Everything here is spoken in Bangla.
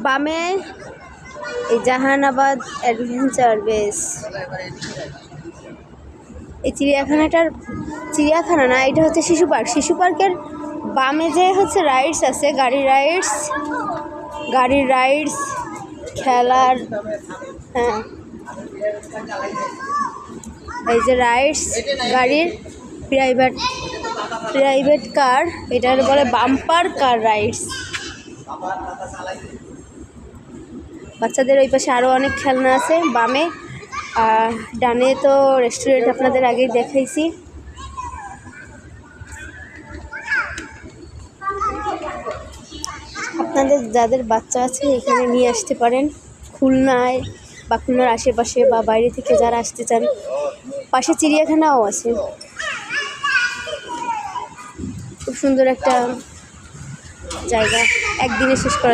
বামে এই জাহানাবাদ অ্যাডভেঞ্চার বেস। এই চিড়িয়াখানা না, এটা হচ্ছে শিশু পার্ক। শিশু পার্কের বামে যে হচ্ছে রাইডস আছে, গাড়ির রাইডস খেলার। হ্যাঁ, এই যে রাইডস গাড়ির প্রাইভেট কার, এটার বলে বাম্পার কার রাইডস। বাচ্চাদের ওই পাশে আরও অনেক খেলনা আছে বামে। আর ডানে তো রেস্টুরেন্ট আপনাদের আগেই দেখাইছি। আপনাদের যাদের বাচ্চা আছে এখানে নিয়ে আসতে পারেন, খুলনায় বা খুলনার আশেপাশে বা বাইরে থেকে যারা আসতে চান। পাশে চিড়িয়াখানাও আছে, খুব সুন্দর একটা জায়গা, একদিনে শেষ করা যায়।